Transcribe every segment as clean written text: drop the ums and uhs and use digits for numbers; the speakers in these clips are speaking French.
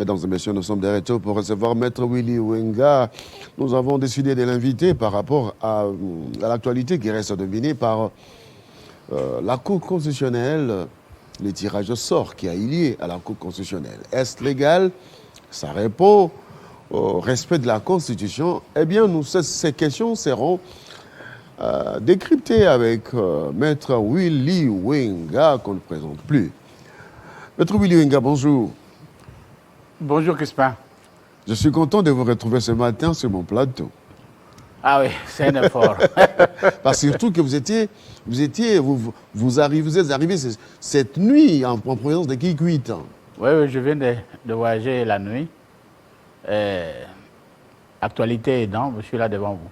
Mesdames et messieurs, nous sommes de retour pour recevoir Maître Willy Wenga. Nous avons décidé de l'inviter par rapport à l'actualité qui reste dominée par la Cour constitutionnelle, les tirages au sort qui a lié à la Cour constitutionnelle. Est-ce légal? Ça répond au respect de la Constitution. Eh bien, ces questions seront décryptées avec Maître Willy Wenga, qu'on ne présente plus. Maître Willy Wenga, bonjour. Bonjour Crispin. Je suis content de vous retrouver ce matin sur mon plateau. Ah oui, c'est un effort. Parce que surtout que vous êtes arrivé cette nuit en présence de qui 8 ans. Oui, je viens de voyager la nuit. Actualité aidant, je suis là devant vous.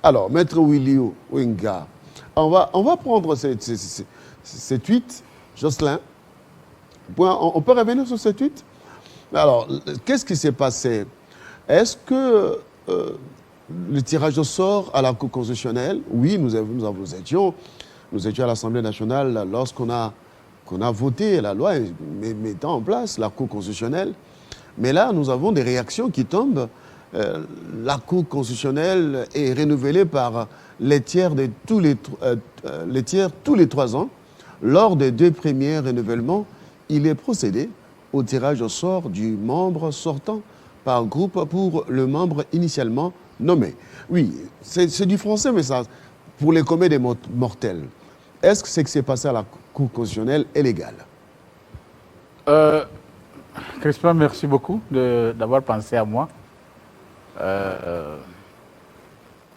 Alors, Maître Willy Wenga, on va prendre cette tweet, Jocelyn. On peut revenir sur cette tweet? Alors, qu'est-ce qui s'est passé? Est-ce que le tirage au sort à la Cour constitutionnelle, oui, nous étions à l'Assemblée nationale lorsqu'on a voté la loi mettant en place la Cour constitutionnelle. Mais là, nous avons des réactions qui tombent. La Cour constitutionnelle est renouvelée par les tiers tous les 3 ans. Lors des 2 premiers renouvellements, il est procédé au tirage au sort du membre sortant par groupe pour le membre initialement nommé. Oui, c'est du français, mais ça, pour les communs des mortels, est-ce que ce qui s'est passé à la Cour constitutionnelle est légal? Crispin, merci beaucoup d'avoir pensé à moi. À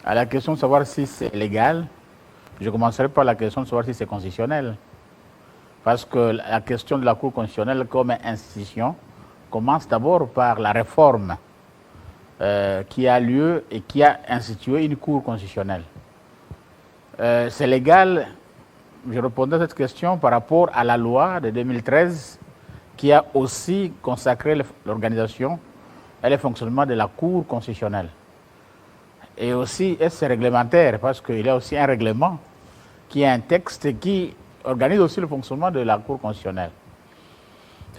la question de savoir si c'est légal, je commencerai par la question de savoir si c'est constitutionnel. Parce que la question de la Cour constitutionnelle comme institution commence d'abord par la réforme qui a lieu et qui a institué une Cour constitutionnelle. C'est légal, je répondais à cette question par rapport à la loi de 2013 qui a aussi consacré l'organisation et le fonctionnement de la Cour constitutionnelle. Et aussi, c'est réglementaire parce qu'il y a aussi un règlement qui est un texte qui organise aussi le fonctionnement de la Cour constitutionnelle.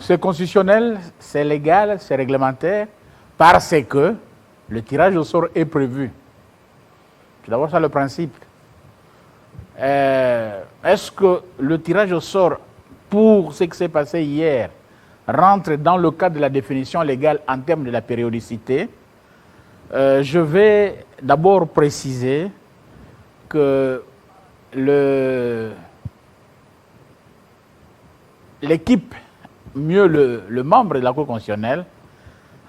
C'est constitutionnel, c'est légal, c'est réglementaire, parce que le tirage au sort est prévu. C'est d'abord ça le principe. Est-ce que le tirage au sort, pour ce qui s'est passé hier, rentre dans le cadre de la définition légale en termes de la périodicité? Je vais d'abord préciser que l'équipe, mieux le membre de la Cour constitutionnelle,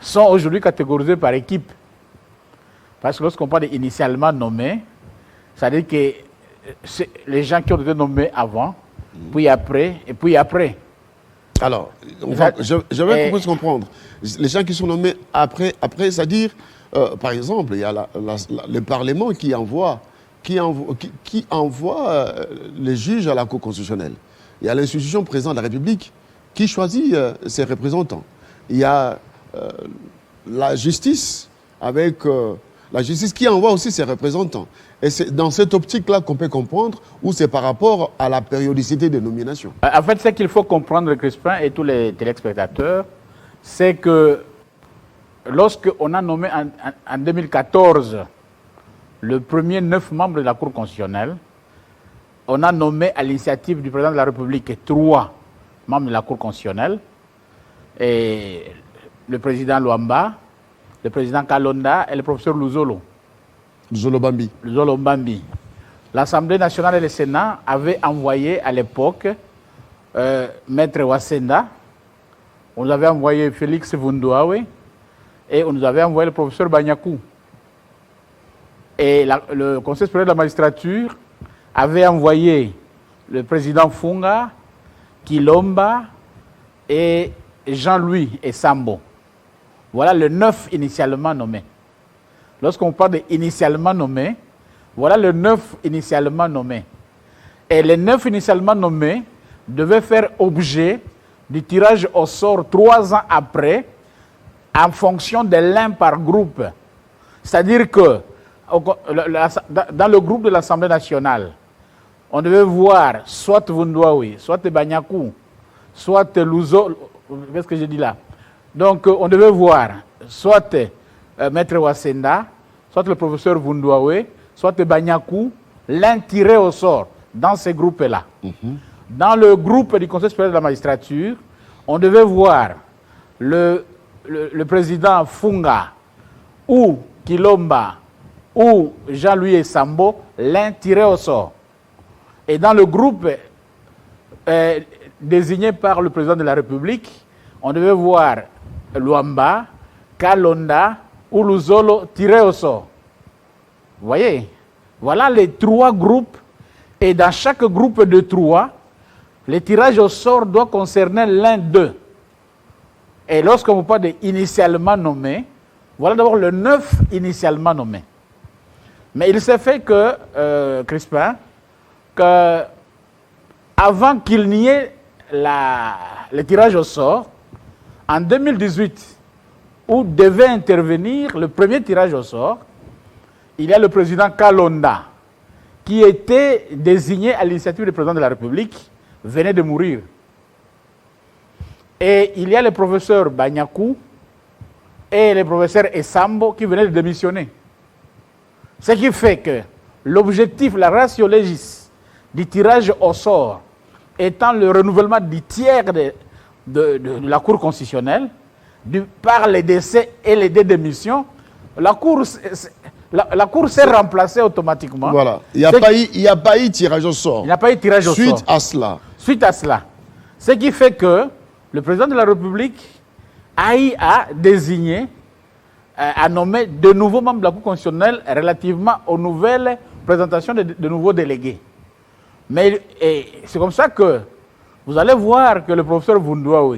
sont aujourd'hui catégorisés par équipe. Parce que lorsqu'on parle d'initialement nommés, ça veut dire que c'est les gens qui ont été nommés avant, puis après, et puis après. Alors, je vais comprendre. Les gens qui sont nommés après c'est-à-dire, par exemple, il y a le Parlement qui envoie les juges à la Cour constitutionnelle. Il y a l'institution présidente de la République qui choisit ses représentants. Il y a la justice la justice qui envoie aussi ses représentants. Et c'est dans cette optique-là qu'on peut comprendre où c'est par rapport à la périodicité des nominations. En fait, ce qu'il faut comprendre, Crispin et tous les téléspectateurs, c'est que lorsqu'on a nommé en 2014 le premier 9 membres de la Cour constitutionnelle, on a nommé à l'initiative du président de la République 3 membres de la Cour constitutionnelle, et le président Luamba, le président Kalonda et le professeur Luzolo Mbambi. L'Assemblée nationale et le Sénat avaient envoyé à l'époque Maître Wasenda, on nous avait envoyé Félix Vundouawe et on nous avait envoyé le professeur Banyakou. Et le Conseil supérieur de la magistrature avait envoyé le président Funga, Kilomba et Jean-Louis et Sambo. Voilà le 9 initialement nommés. Lorsqu'on parle d'initialement nommés, voilà le 9 initialement nommés. Et les 9 initialement nommés devaient faire objet du tirage au sort 3 ans après, en fonction de l'un par groupe. C'est-à-dire que dans le groupe de l'Assemblée nationale, on devait voir soit Vundouawi, soit Banyakou, soit Luzo, qu'est-ce que je dis là? Donc, on devait voir soit Maître Wasenda, soit le professeur Vundouawe, soit Banyakou, l'un tiré au sort dans ces groupes-là. Dans le groupe du Conseil supérieur de la magistrature, on devait voir le président Funga ou Kilomba ou Jean-Louis Sambo, l'un tiré au sort. Et dans le groupe désigné par le président de la République, on devait voir Luamba, Kalonda ou Luzolo tiré au sort. Vous voyez? Voilà les 3 groupes. Et dans chaque groupe de 3, le tirage au sort doit concerner l'un d'eux. Et lorsqu'on vous parle d'initialement nommé, voilà d'abord le 9 initialement nommé. Mais il s'est fait que, Crispin, que avant qu'il n'y ait le tirage au sort, en 2018, où devait intervenir le premier tirage au sort, il y a le président Kalonda, qui était désigné à l'initiative du président de la République, venait de mourir. Et il y a le professeur Banyakou et le professeur Essambo qui venaient de démissionner. Ce qui fait que l'objectif, la ratio legis du tirage au sort étant le renouvellement du tiers de la Cour constitutionnelle, par les décès et les démissions, la Cour s'est remplacée automatiquement. Voilà. Il n'y a pas eu tirage au sort. Il n'y a pas eu tirage au sort. Suite à cela. Suite à cela. Ce qui fait que le président de la République a désigné, a nommé de nouveaux membres de la Cour constitutionnelle relativement aux nouvelles présentations de nouveaux délégués. Mais c'est comme ça que vous allez voir que le professeur Vundouawe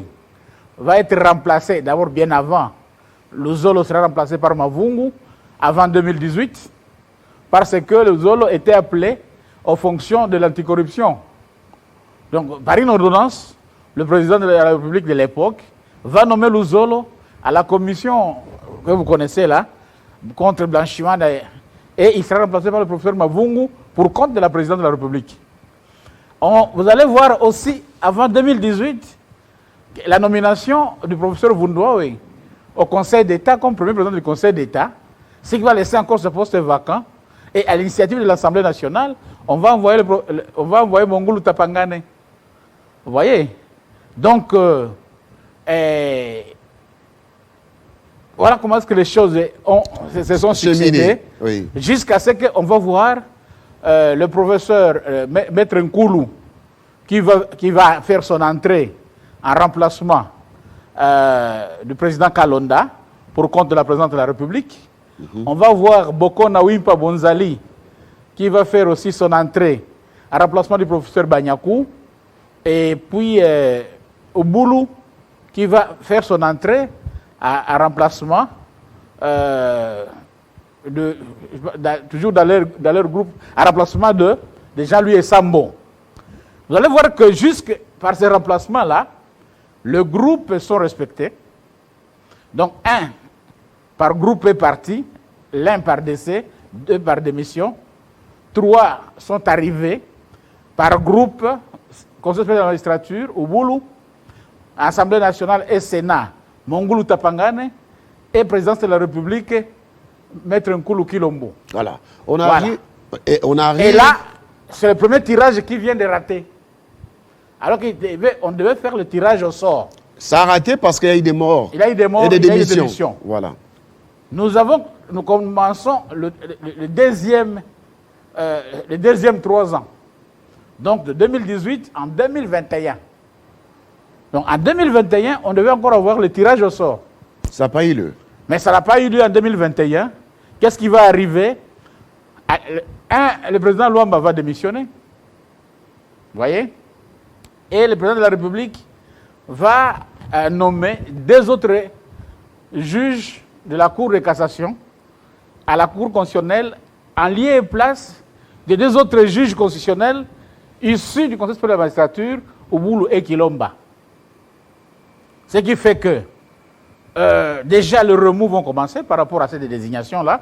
va être remplacé, d'abord bien avant. Luzolo sera remplacé par Mavungu avant 2018, parce que Luzolo était appelé aux fonctions de l'anticorruption. Donc, par une ordonnance, le président de la République de l'époque va nommer Luzolo à la commission que vous connaissez là, contre le blanchiment, et il sera remplacé par le professeur Mavungu pour compte de la présidente de la République. Vous allez voir aussi, avant 2018, la nomination du professeur Vundouawe au Conseil d'État comme premier président du Conseil d'État, ce qui va laisser encore ce poste vacant. Et à l'initiative de l'Assemblée nationale, on va envoyer Mongulu Tapangane. Vous voyez? Donc, voilà comment est-ce que les choses se sont succédées, oui, jusqu'à ce qu'on va voir le professeur Maître Nkoulou qui va faire son entrée en remplacement du président Kalonda pour compte de la présidente de la République. On va voir Boko Nawimpa Bonzali qui va faire aussi son entrée en remplacement du professeur Banyakou. Et puis Oboulou qui va faire son entrée en remplacement toujours dans leur groupe, en remplacement de Jean-Louis Sambo. Vous allez voir que jusque par ces remplacements-là, le groupe sont respectés. Donc, 1 par groupe et parti, l'un par décès, 2 par démission, 3 sont arrivés par groupe, Conseil supérieur de la magistrature, Ouboulou, Assemblée nationale et Sénat, Mongulu Tapangane, et présidence de la République, Maître Nkoulou Kilombo. Voilà. On arrive. Et là, c'est le premier tirage qui vient de rater. Alors qu'on devait faire le tirage au sort. Ça a raté parce qu'il y a eu des morts. Il y a eu des morts et des démissions. Voilà. Nous commençons le deuxième 3 ans. Donc de 2018 en 2021. Donc en 2021, on devait encore avoir le tirage au sort. Ça n'a pas eu lieu. Mais ça n'a pas eu lieu en 2021. Qu'est-ce qui va arriver? Le président Luamba va démissionner. Vous voyez? Et le président de la République va nommer 2 autres juges de la Cour de cassation à la Cour constitutionnelle en lieu et place de 2 autres juges constitutionnels issus du Conseil supérieur de la magistrature, Ouboulou et Kilomba. Ce qui fait que déjà les remous vont commencer par rapport à cette désignation-là.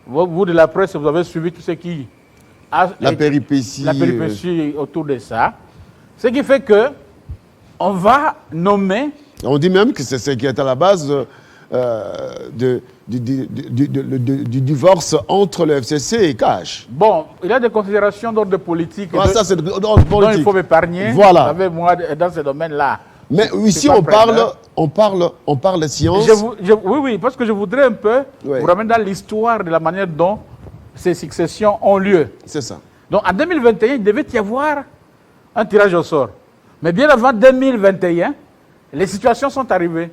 Vous de la presse, vous avez suivi tout ce qui la péripétie autour de ça. Ce qui fait que on va nommer On dit même que c'est ce qui est à la base du divorce entre le FCC et CAJ. Bon, il y a des considérations d'ordre politique Ça, c'est d'ordre dont politique. il faut m'épargner. Voilà. Vous savez, moi, dans ce domaine-là. Mais ici, on parle science. Oui, parce que je voudrais un peu vous ramener dans l'histoire de la manière dont ces successions ont lieu. C'est ça. Donc, en 2021, il devait y avoir un tirage au sort. Mais bien avant 2021, les situations sont arrivées.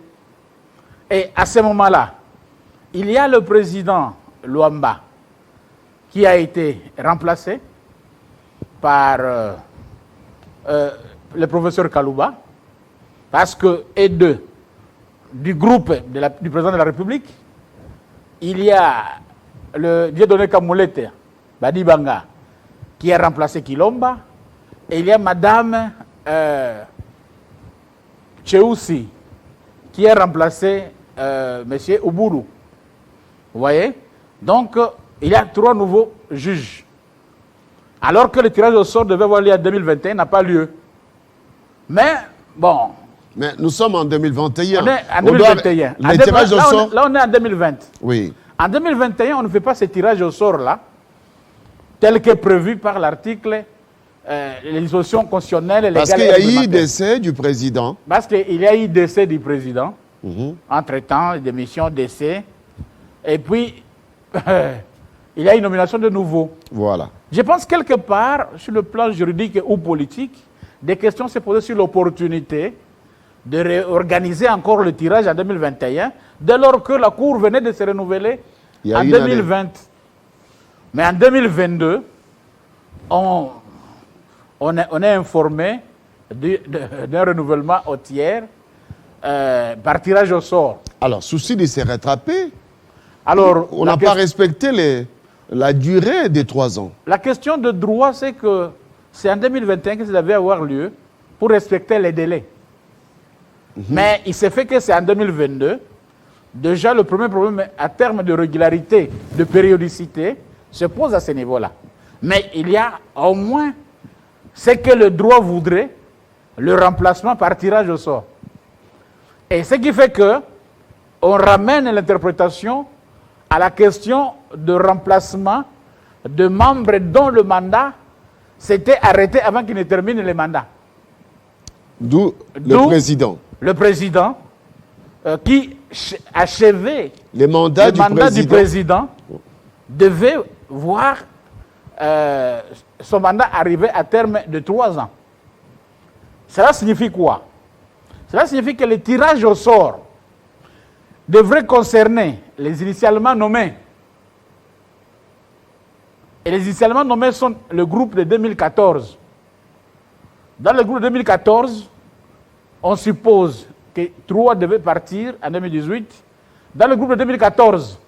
Et à ce moment-là, il y a le président Luamba qui a été remplacé par le professeur Kalouba, parce que, et deux, du groupe du président de la République, il y a le Dieudonné Kamoulete, Badi Banga, qui a remplacé Kilomba, et il y a Madame Tcheoussi, qui a remplacé Monsieur Uburu. Vous voyez? Donc, il y a 3 nouveaux juges. Alors que le tirage au sort devait avoir lieu en 2021, n'a pas lieu. Mais, bon... Mais nous sommes en 2021. On est en 2021. Les tirages au sort... Là, on est en 2020. Oui. En 2021, on ne fait pas ce tirage au sort-là, tel que prévu par l'article les dispositions constitutionnelles et légales. Parce qu'il y a eu décès du président. Parce qu'il y a eu décès du président. Entre-temps, démission, décès. Et puis, il y a une nomination de nouveau. Voilà. Je pense quelque part, sur le plan juridique ou politique, des questions se posaient sur l'opportunité de réorganiser encore le tirage en 2021, dès lors que la Cour venait de se renouveler en 2020. Mais en 2022, on est informé d'un renouvellement au tiers par tirage au sort. Alors, souci de se rattraper, alors, on n'a pas respecté la durée des 3 ans. La question de droit, c'est que c'est en 2021 que ça devait avoir lieu pour respecter les délais. Mais il s'est fait que c'est en 2022. Déjà, le premier problème, à terme de régularité, de périodicité, se pose à ce niveau-là. Mais il y a au moins ce que le droit voudrait, le remplacement par tirage au sort. Et ce qui fait que on ramène l'interprétation à la question de remplacement de membres dont le mandat s'était arrêté avant qu'ils ne terminent le mandat. D'où le président. Le président qui achevait le mandat du président devait voir son mandat arriver à terme de 3 ans. Cela signifie quoi? Cela signifie que le tirage au sort devrait concerner les initialement nommés. Et les initialement nommés sont le groupe de 2014. Dans le groupe de 2014, on suppose que 3 devaient partir en 2018. Dans le groupe de 2014,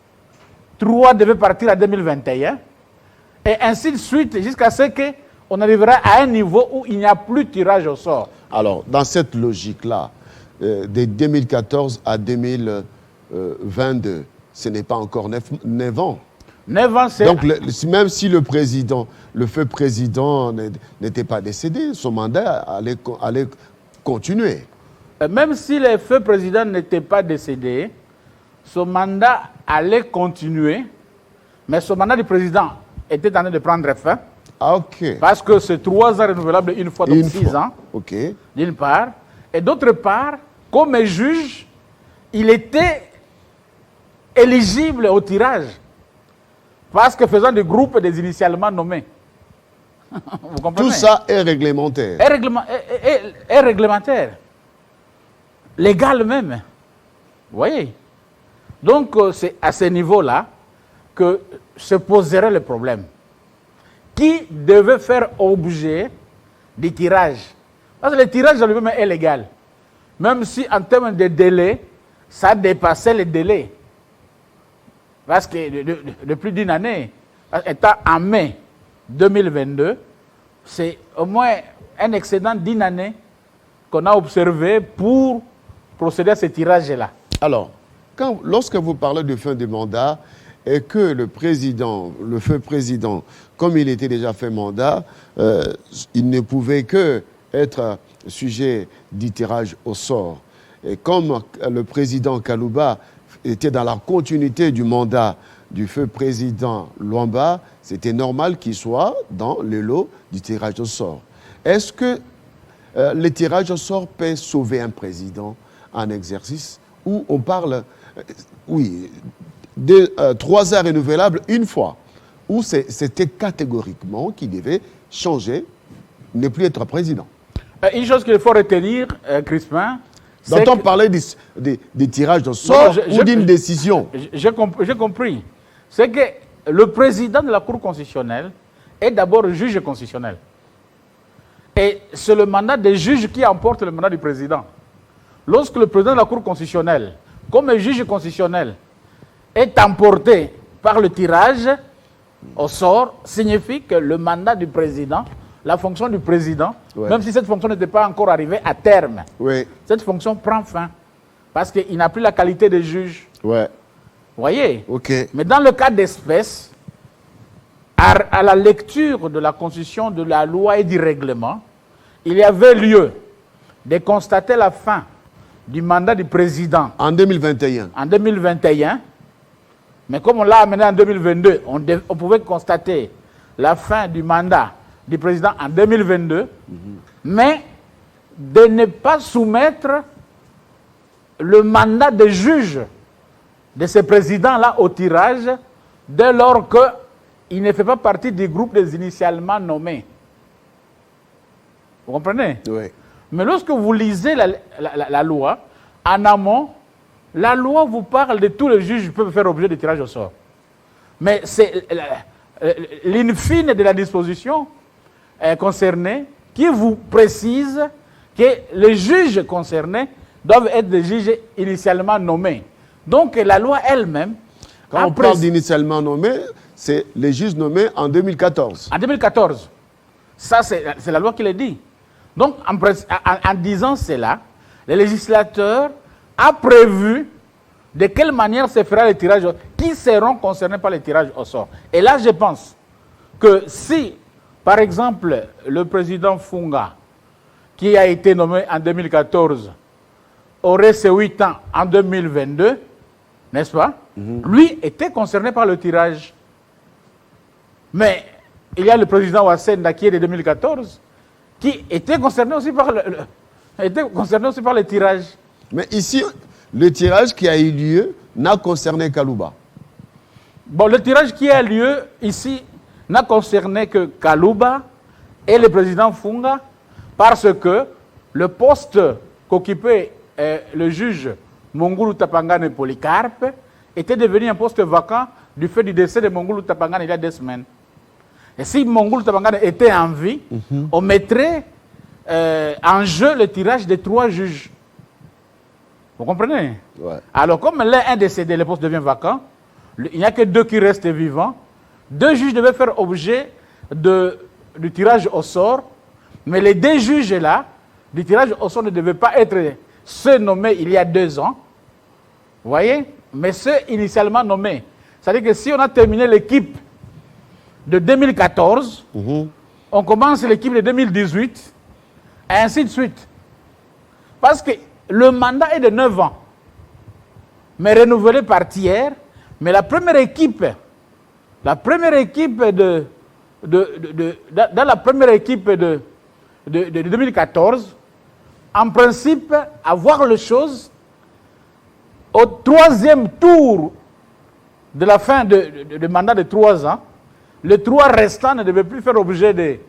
3 devaient partir en 2021. Et ainsi de suite, jusqu'à ce qu'on arrivera à un niveau où il n'y a plus de tirage au sort. Alors, dans cette logique-là, de 2014 à 2022, ce n'est pas encore 9 ans. 9 ans, c'est... Donc, même si le feu président n'était pas décédé, son mandat allait continuer. Même si le feu président n'était pas décédé, son mandat allait continuer, mais son mandat du président était en train de prendre fin. Ah, ok. Parce que c'est 3 ans renouvelables une fois, donc 6 ans. Ok. D'une part. Et d'autre part, comme juge, il était éligible au tirage. Parce que faisant du groupe des initialement nommés. Vous comprenez? Tout ça est réglementaire. Est réglementaire. Légal même. Vous voyez? Donc, c'est à ce niveau-là que se poserait le problème. Qui devait faire objet du tirage? Parce que le tirage lui-même est légal. Même si en termes de délai, ça dépassait les délais. Parce que de plus d'une année, étant en mai 2022, c'est au moins un excédent d'1 année qu'on a observé pour procéder à ce tirage-là. Alors, lorsque vous parlez de fin de mandat et que le feu président, comme il était déjà fait mandat, il ne pouvait que être sujet du tirage au sort. Et comme le président Kalouba était dans la continuité du mandat du feu président Luamba, c'était normal qu'il soit dans le lot du tirage au sort. Est-ce que le tirage au sort peut sauver un président en exercice où on parle, de 3 ans renouvelables une fois, où c'était catégoriquement qu'il devait changer, ne plus être président? Une chose qu'il faut retenir, Crispin, Dont on parlait des tirages au sort ou d'une décision. J'ai compris. C'est que le président de la Cour constitutionnelle est d'abord juge constitutionnel. Et c'est le mandat des juges qui emporte le mandat du président. Lorsque le président de la Cour constitutionnelle, comme juge constitutionnel, est emporté par le tirage au sort, signifie que le mandat du président, la fonction du président, même si cette fonction n'était pas encore arrivée à terme, cette fonction prend fin. Parce qu'il n'a plus la qualité de juge. Vous voyez? Mais dans le cas d'espèce, à la lecture de la Constitution, de la loi et du règlement, il y avait lieu de constater la fin du mandat du président. En 2021. En 2021. Mais comme on l'a amené en 2022, on pouvait constater la fin du mandat du président en 2022, mais de ne pas soumettre le mandat de juge de ce président-là au tirage dès lors qu'il ne fait pas partie du groupe des initialement nommés. Vous comprenez? Mais lorsque vous lisez la loi, en amont, la loi vous parle de tous les juges qui peuvent faire objet de tirage au sort. Mais c'est l'in fine de la disposition concernée qui vous précise que les juges concernés doivent être des juges initialement nommés. Donc la loi elle-même... Quand on parle d'initialement nommés, c'est les juges nommés en 2014. En 2014. Ça, c'est la loi qui le dit. Donc, en disant cela, le législateur a prévu de quelle manière se fera le tirage au sort, qui seront concernés par le tirage au sort. Et là, je pense que si, par exemple, le président Funga, qui a été nommé en 2014, aurait ses 8 ans en 2022, n'est-ce pas? Lui était concerné par le tirage. Mais il y a le président Ouassenda qui est de 2014, qui était concerné aussi par le tirage. Mais ici, le tirage qui a eu lieu n'a concerné Kalouba. Bon, le tirage qui a lieu ici n'a concerné que Kalouba et le président Funga, parce que le poste qu'occupait le juge Mongulu Tapangane Polycarpe était devenu un poste vacant du fait du décès de Mongulu Tapangane il y a 2 semaines. Et si Mongulu Tapangane était en vie, on mettrait en jeu le tirage de 3 juges. Vous comprenez? Alors, comme l'un est décédé, le poste devient vacant, il n'y a que 2 qui restent vivants. 2 juges devaient faire objet du tirage au sort, mais les 2 juges-là, du tirage au sort ne devaient pas être ceux nommés il y a 2 ans, vous voyez, mais ceux initialement nommés. C'est-à-dire que si on a terminé l'équipe de 2014, on commence l'équipe de 2018, et ainsi de suite. Parce que le mandat est de 9 ans, mais renouvelé par tiers. Mais la première équipe dans la première équipe de 2014, en principe, à voir les choses, au 3e tour de la fin de mandat de 3 ans, les 3 restants ne devaient plus faire objet de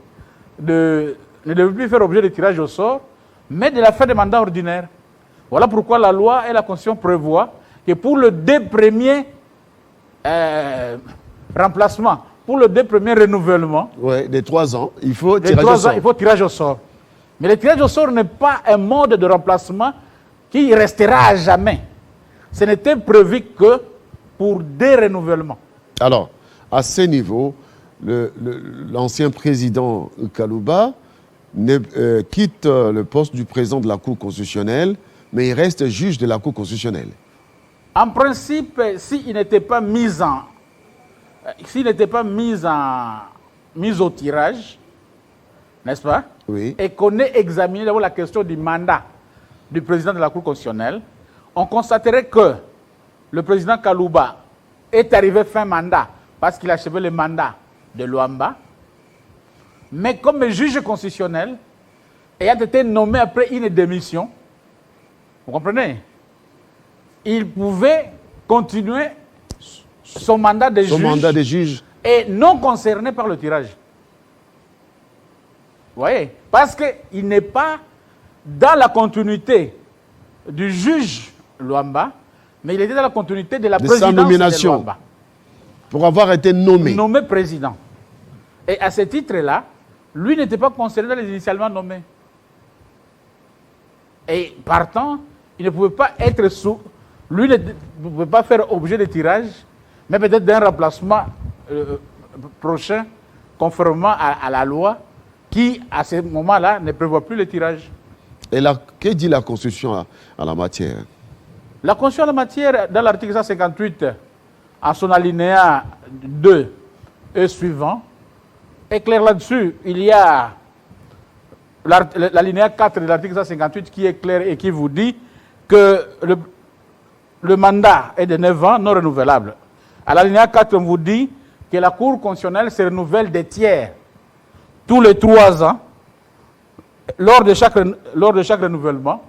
tirage au sort, mais de la fin des mandats ordinaires. Voilà pourquoi la loi et la Constitution prévoient que pour le 2 premiers remplacements, pour le 2 premiers renouvellements, des 3 ans, il faut tirage au sort. Mais le tirage au sort n'est pas un mode de remplacement qui restera à jamais. Ce n'était prévu que pour des renouvellements. Alors, à ce niveau, l'ancien président Kalouba quitte le poste du président de la Cour constitutionnelle, mais il reste juge de la Cour constitutionnelle. En principe, s'il n'était pas mis au tirage, n'est-ce pas? Oui. Et qu'on ait examiné d'abord la question du mandat du président de la Cour constitutionnelle, on constaterait que le président Kalouba est arrivé fin mandat parce qu'il a achevé le mandat de Luamba, mais comme juge constitutionnel, ayant été nommé après une démission, vous comprenez, il pouvait continuer son mandat de juge et non concerné par le tirage. Vous voyez? Parce qu'il n'est pas dans la continuité du juge Luamba, mais il était dans la continuité de la présidence sa nomination, de Luamba. Pour avoir été nommé. Nommé président. Et à ce titre-là, lui n'était pas concerné dans les initialement nommés. Et partant, il ne pouvait pas être sous... Lui ne pouvait pas faire objet de tirage, mais peut-être d'un remplacement prochain, conformément à la loi, qui, à ce moment-là, ne prévoit plus le tirage. Et que dit la Constitution à la matière? La Constitution en la matière, dans l'article 158, en son alinéa 2 et suivant, est clair là-dessus. Il y a l'alinéa 4 de l'article 158 qui est clair et qui vous dit que le mandat est de 9 ans non renouvelable. À l'alinéa 4, on vous dit que la Cour constitutionnelle se renouvelle des tiers tous les 3 ans. Lors de chaque renouvellement,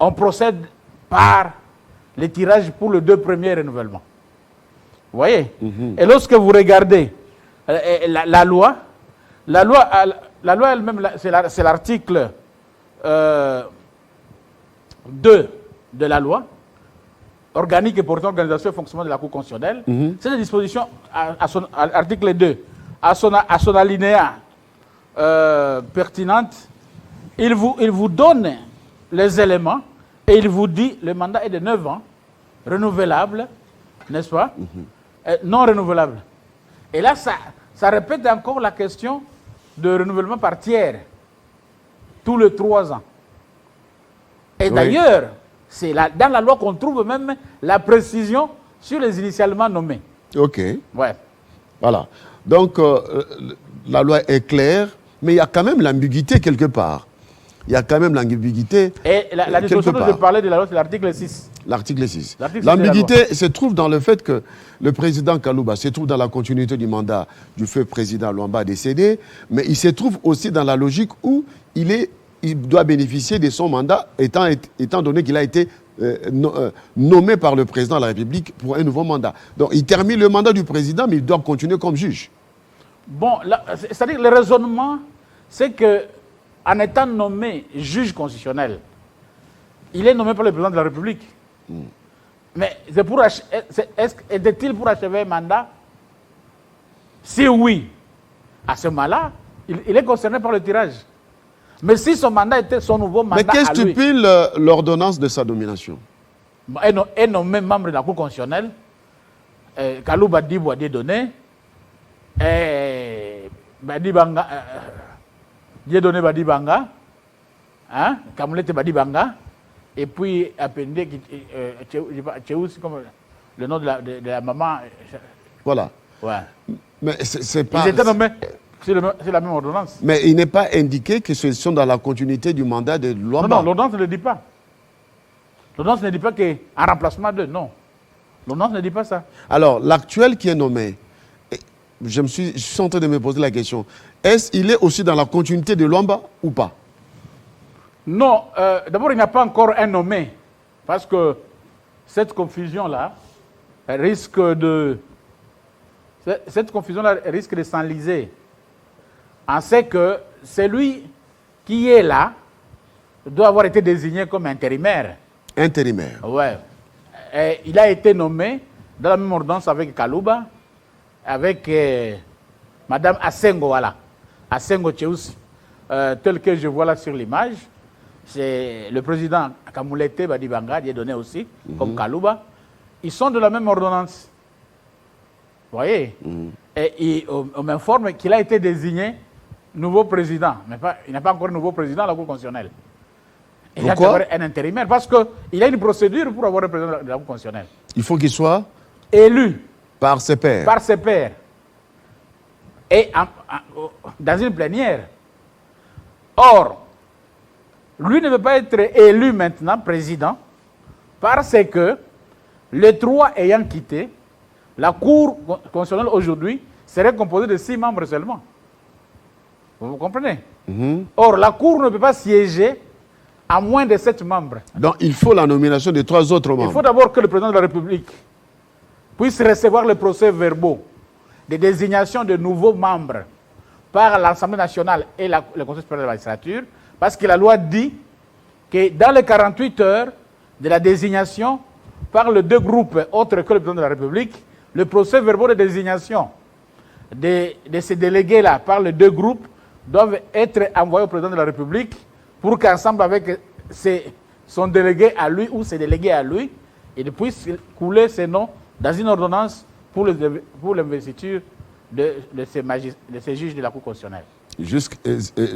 on procède par les tirages pour les 2 premiers renouvellements. Vous voyez? Et lorsque vous regardez la loi elle-même, c'est l'article 2 de la loi, organique et portant organisation et fonctionnement de la Cour constitutionnelle. C'est la disposition à l'article 2, à son alinéa pertinente, il vous donne les éléments et il vous dit le mandat est de 9 ans, renouvelable, n'est-ce pas? Non renouvelable. Et là, ça répète encore la question de renouvellement par tiers, tous les 3 ans. Et d'ailleurs, c'est dans la loi qu'on trouve même la précision sur les initialement nommés. OK. Ouais. Voilà. Donc, la loi est claire, mais il y a quand même l'ambiguïté quelque part. Il y a quand même l'ambiguïté. Et la disposition dont je parlais de la loi, c'est l'article 6. L'article 6. L'ambiguïté se trouve dans le fait que le président Kalouba se trouve dans la continuité du mandat du feu président Luamba décédé, mais il se trouve aussi dans la logique où il doit bénéficier de son mandat, étant donné qu'il a été nommé par le président de la République pour un nouveau mandat. Donc il termine le mandat du président, mais il doit continuer comme juge. Bon, c'est-à-dire le raisonnement, c'est que en étant nommé juge constitutionnel, il est nommé par le président de la République. Mais est-il pour achever un mandat? Si oui, à ce moment-là, il est concerné par le tirage. Mais si son mandat était son nouveau mandat. Mais qu'est-ce que stipule l'ordonnance de sa nomination? Est nommé membre de la Cour constitutionnelle, Kalouba Dibou a donné, Badibanga, Dieudonné Badibanga, Kamulete Badibanga, et puis appendé Tchéoussi, comme le nom de la maman. Voilà. Ouais. Mais c'est pas. Ils étaient nommés. C'est la même ordonnance. Mais il n'est pas indiqué que ce sont dans la continuité du mandat de Luamba. Non, l'ordonnance ne le dit pas. L'ordonnance ne dit pas qu'un remplacement de... Non. L'ordonnance ne dit pas ça. Alors, l'actuel qui est nommé, je suis en train de me poser la question, est-ce qu'il est aussi dans la continuité de Luamba ou pas? Non. D'abord, il n'y a pas encore un nommé. Parce que cette confusion-là risque de s'enliser. On sait que celui qui est là doit avoir été désigné comme intérimaire. Intérimaire. Ouais. Et il a été nommé dans la même ordonnance avec Kalouba, avec Madame Asengo, voilà. Asengo Tchéoussi, tel que je vois là sur l'image. C'est le président Kamulete Badibanga, qui est donné aussi, comme Kalouba. Ils sont de la même ordonnance. Vous voyez? Et on m'informe qu'il a été désigné nouveau président. Mais il n'a pas encore nouveau président à la Cour constitutionnelle. Il y a d'abord un intérimaire parce qu'il y a une procédure pour avoir un président de la Cour constitutionnelle. Il faut qu'il soit élu par ses pairs. Par ses pairs. Et dans une plénière. Or, lui ne veut pas être élu maintenant président parce que les 3 ayant quitté, la Cour constitutionnelle aujourd'hui serait composée de 6 membres seulement. Vous comprenez? Or, la Cour ne peut pas siéger à moins de 7 membres. Donc, il faut la nomination de 3 autres membres. Il faut d'abord que le président de la République puisse recevoir les procès-verbaux des désignations de nouveaux membres par l'Assemblée nationale et le Conseil supérieur de la magistrature, parce que la loi dit que dans les 48 heures de la désignation par les 2 groupes autres que le président de la République, le procès-verbaux de désignation de ces délégués-là par les 2 groupes doivent être envoyés au président de la République pour qu'ensemble avec son délégué à lui ou ses délégués à lui, il puisse couler ses noms dans une ordonnance pour l'investiture de ces juges de la Cour constitutionnelle.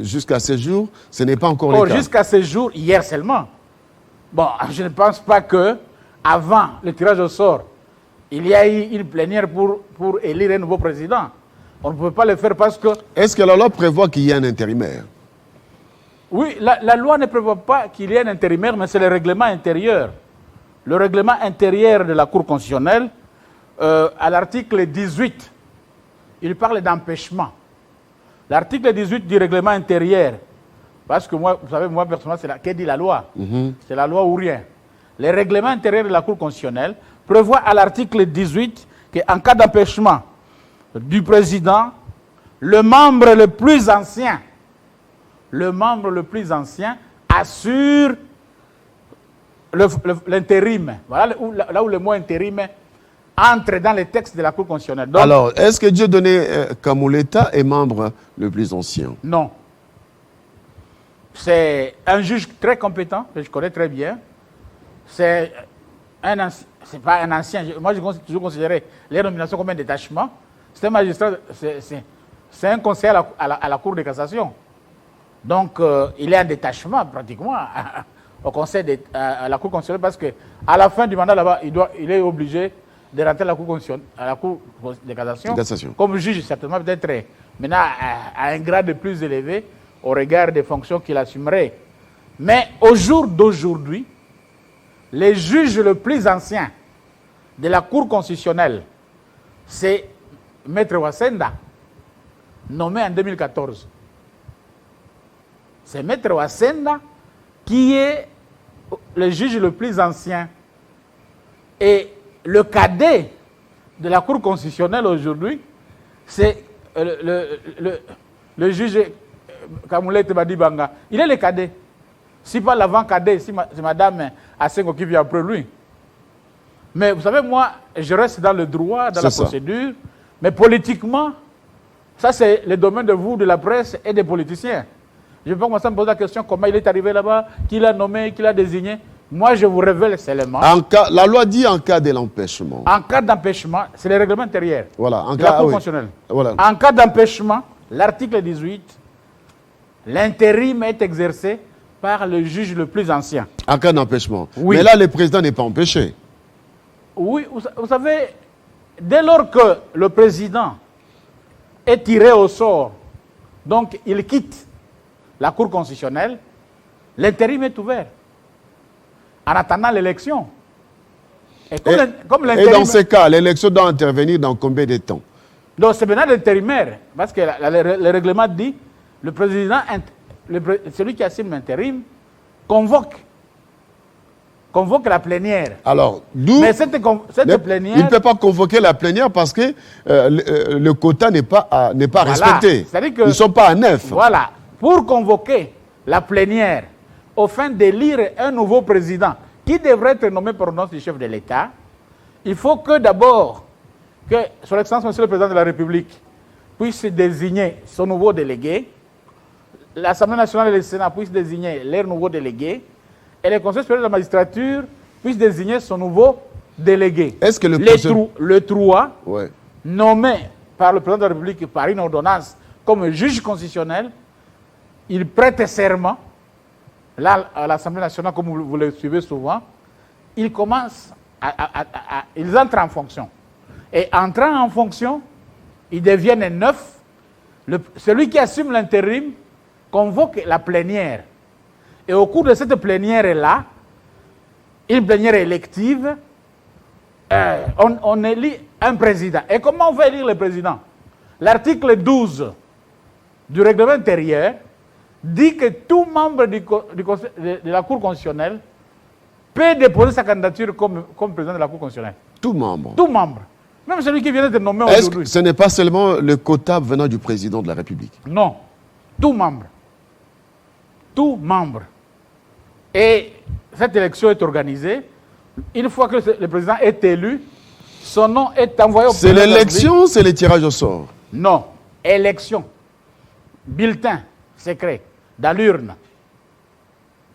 Jusqu'à ce jour, ce n'est pas encore le cas. Jusqu'à ce jour, hier seulement. Bon, je ne pense pas que avant le tirage au sort, il y a eu une plénière pour élire un nouveau président. On ne peut pas le faire parce que... Est-ce que la loi prévoit qu'il y ait un intérimaire? Oui, la loi ne prévoit pas qu'il y ait un intérimaire, mais c'est le règlement intérieur. Le règlement intérieur de la Cour constitutionnelle, à l'article 18, il parle d'empêchement. L'article 18 du règlement intérieur, parce que moi, vous savez, moi personnellement, c'est qu'est dit la loi? C'est la loi ou rien. Le règlement intérieur de la Cour constitutionnelle prévoit à l'article 18 qu'en cas d'empêchement du président, le membre le plus ancien assure l'intérim. Voilà là où le mot intérim entre dans les textes de la Cour constitutionnelle. Donc, alors, est-ce que Dieudonné Kamoleta est membre le plus ancien? Non. C'est un juge très compétent, que je connais très bien. C'est pas un ancien. Moi, j'ai toujours considéré les nominations comme un détachement. C'est un magistrat, c'est un conseiller à la Cour de cassation. Donc, il est en détachement pratiquement au conseil à la Cour constitutionnelle parce qu'à la fin du mandat là-bas, il est obligé de rentrer à la Cour de cassation. Comme juge, certainement peut-être maintenant à un grade plus élevé au regard des fonctions qu'il assumerait. Mais au jour d'aujourd'hui, les juges le plus ancien de la Cour constitutionnelle, c'est Maître Wassenda, nommé en 2014. C'est Maître Wassenda qui est le juge le plus ancien. Et le cadet de la Cour constitutionnelle aujourd'hui, c'est le juge Kamoulet Badibanga. Il est le cadet. Si pas l'avant-cadet, c'est Madame Assengo qui vient après lui. Mais vous savez, moi, je reste dans le droit, dans la procédure. Mais politiquement, ça c'est le domaine de vous, de la presse et des politiciens. Je ne vais pas commencer à me poser la question comment il est arrivé là-bas, qui l'a nommé, qui l'a désigné. Moi, je vous révèle seulement. La loi dit en cas de l'empêchement. En cas d'empêchement, c'est le règlement intérieur. Voilà, en cas, cas, la Cour constitutionnelle. Voilà. En cas d'empêchement, l'article 18, l'intérim est exercé par le juge le plus ancien. En cas d'empêchement. Oui. Mais là, le président n'est pas empêché. Oui, vous savez, dès lors que le président est tiré au sort, donc il quitte la Cour constitutionnelle, l'intérim est ouvert en attendant l'élection. Et dans ces cas, l'élection doit intervenir dans combien de temps? Donc c'est maintenant l'intérimaire, parce que le règlement dit le président, celui qui assume l'intérim, convoque la plénière. Alors, mais cette plénière... Il ne peut pas convoquer la plénière parce que le quota n'est pas respecté. Ils ne sont pas à 9. Voilà. Pour convoquer la plénière au fin d'élire un nouveau président qui devrait être nommé par ordonnance du chef de l'État, il faut que d'abord, que son Excellence, Monsieur le Président de la République, puisse désigner son nouveau délégué, l'Assemblée nationale et le Sénat puissent désigner leurs nouveaux délégués, et le Conseil supérieur de la magistrature puisse désigner son nouveau délégué. Est-ce que le 3, ouais, nommé par le Président de la République par une ordonnance comme juge constitutionnel, il prête serment, là, à l'Assemblée nationale, comme vous le suivez souvent, ils entrent en fonction. Et entrant en fonction, ils deviennent 9. Celui qui assume l'intérim convoque la plénière. Et au cours de cette plénière-là, une plénière élective, on élit un président. Et comment on va élire le président? L'article 12 du règlement intérieur dit que tout membre de la Cour constitutionnelle peut déposer sa candidature comme président de la Cour constitutionnelle. Tout membre. Tout membre. Même celui qui vient d'être nommé Est-ce aujourd'hui. que ce n'est pas seulement le quota venant du président de la République? Non. Tout membre. Tout membre. Et cette élection est organisée. Une fois que le président est élu, son nom est envoyé au président. C'est l'élection ou c'est le tirage au sort? Non. Élection. Bulletin secret dans l'urne.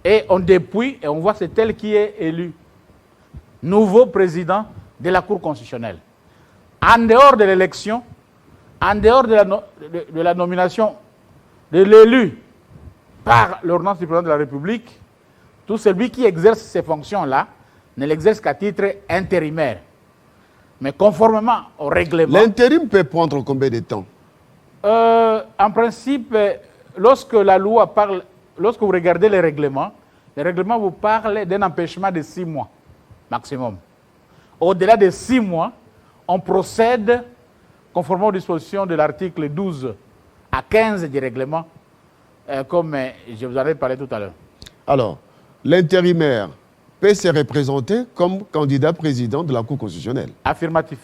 Et on dépouille et on voit c'est tel qui est élu. Nouveau président de la Cour constitutionnelle. En dehors de l'élection, en dehors de la nomination de l'élu par l'ordonnance du président de la République, tout celui qui exerce ces fonctions-là ne l'exerce qu'à titre intérimaire. Mais conformément au règlement... L'intérim peut prendre combien de temps? En principe, lorsque la loi parle, lorsque vous regardez les règlements vous parlent d'un empêchement de 6 mois maximum. Au-delà de 6 mois, on procède, conformément aux dispositions de l'article 12 à 15 du règlement, comme je vous en ai parlé tout à l'heure. Alors, l'intérimaire peut se représenter comme candidat président de la Cour constitutionnelle? Affirmatif.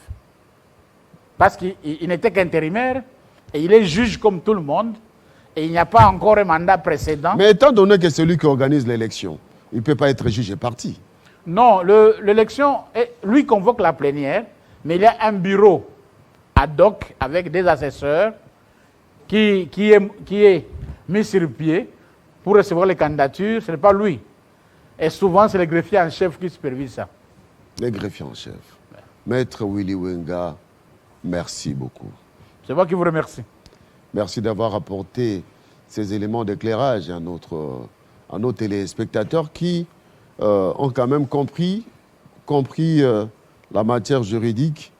Parce qu'il n'était qu'intérimaire et il est juge comme tout le monde et il n'y a pas encore un mandat précédent. Mais étant donné que c'est celui qui organise l'élection, il ne peut pas être juge et parti. Non, l'élection, lui convoque la plénière, mais il y a un bureau ad hoc avec des assesseurs qui est mis sur pied pour recevoir les candidatures. Ce n'est pas lui. Et souvent, c'est le greffier en chef qui supervise ça. Le greffier en chef. Ouais. Maître Willy Wenga, merci beaucoup. C'est moi qui vous remercie. Merci d'avoir apporté ces éléments d'éclairage à nos téléspectateurs qui ont quand même compris la matière juridique.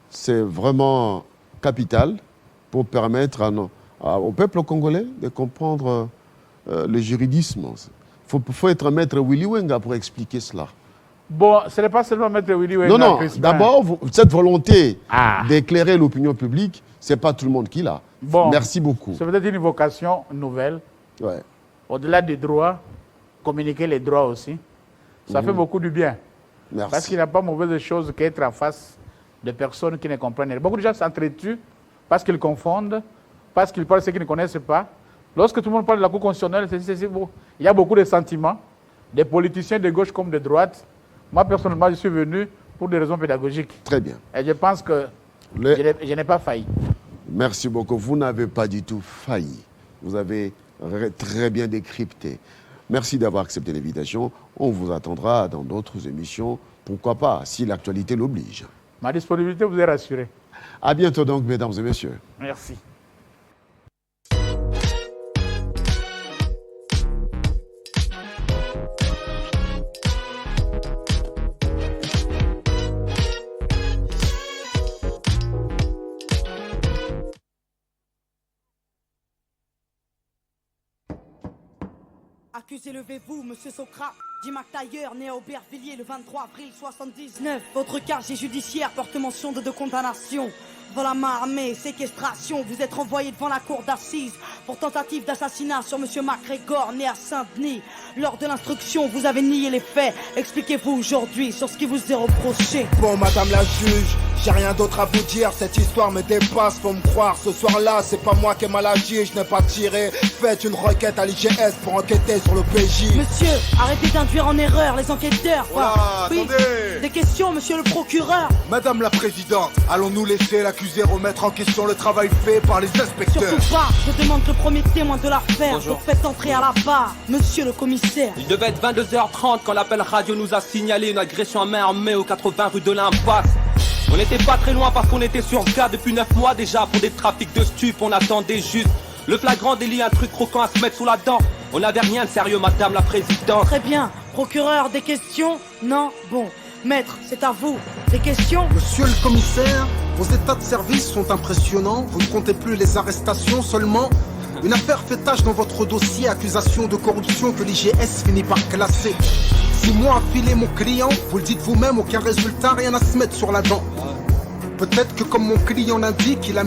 C'est vraiment capital pour permettre au peuple congolais de comprendre le juridisme. Il faut être maître Willy Wenga pour expliquer cela. Bon, ce n'est pas seulement maître Willy Wenga. Non, d'abord, cette volonté d'éclairer l'opinion publique, ce n'est pas tout le monde qui l'a. Bon, merci beaucoup. C'est peut-être une vocation nouvelle. Ouais. Au-delà des droits, communiquer les droits aussi. Ça fait beaucoup du bien. Merci. Parce qu'il n'y a pas mauvaise chose qu'être en face de personnes qui ne comprennent rien. Beaucoup de gens s'entretuent parce qu'ils confondent, parce qu'ils parlent de ce qu'ils ne connaissent pas. Lorsque tout le monde parle de la Cour constitutionnelle, il y a beaucoup de sentiments, des politiciens de gauche comme de droite. Moi, personnellement, je suis venu pour des raisons pédagogiques. Très bien. Et je pense que je n'ai pas failli. Merci beaucoup. Vous n'avez pas du tout failli. Vous avez très bien décrypté. Merci d'avoir accepté l'invitation. On vous attendra dans d'autres émissions. Pourquoi pas, si l'actualité l'oblige. Ma disponibilité vous est rassurée. À bientôt donc, mesdames et messieurs. Merci. Accusé, levez-vous, monsieur Socrate. Dimac Tailleur, né à Aubervilliers le 23 avril 79. Votre casier judiciaire porte mention de 2 condamnations. Vol à main armée, séquestration. Vous êtes renvoyé devant la cour d'assises pour tentative d'assassinat sur monsieur MacGregor, né à Saint-Denis. Lors de l'instruction, vous avez nié les faits. Expliquez-vous aujourd'hui sur ce qui vous est reproché. Bon, madame la juge, j'ai rien d'autre à vous dire. Cette histoire me dépasse, faut me croire. Ce soir-là, c'est pas moi qui ai mal agi, je n'ai pas tiré. Faites une requête à l'IGS pour enquêter sur le PJ. Monsieur, arrêtez d'induire en erreur les enquêteurs. Voilà, oui, attendez. Des questions, monsieur le procureur. Madame la présidente, allons-nous laisser l'accusé remettre en question le travail fait par les inspecteurs? Surtout pas, je demande le premier témoin de l'affaire. Vous faites entrer à la barre, monsieur le commissaire. Il devait être 22h30 quand l'appel radio nous a signalé une agression à main armée au 80 rue de l'Impasse. On n'était pas très loin parce qu'on était sur cas depuis 9 mois déjà pour des trafics de stupes. On attendait juste le flagrant délit, un truc croquant à se mettre sous la dent. On n'avait rien de sérieux, madame la présidente. Très bien. Procureur, des questions? Non? Bon. Maître, c'est à vous. Des questions? Monsieur le commissaire, vos états de service sont impressionnants. Vous ne comptez plus les arrestations seulement. Une affaire fait tache dans votre dossier, accusation de corruption que l'IGS finit par classer. 6 mois à filer mon client, vous le dites vous-même, aucun résultat, rien à se mettre sur la dent. Peut-être que comme mon client l'indique, il a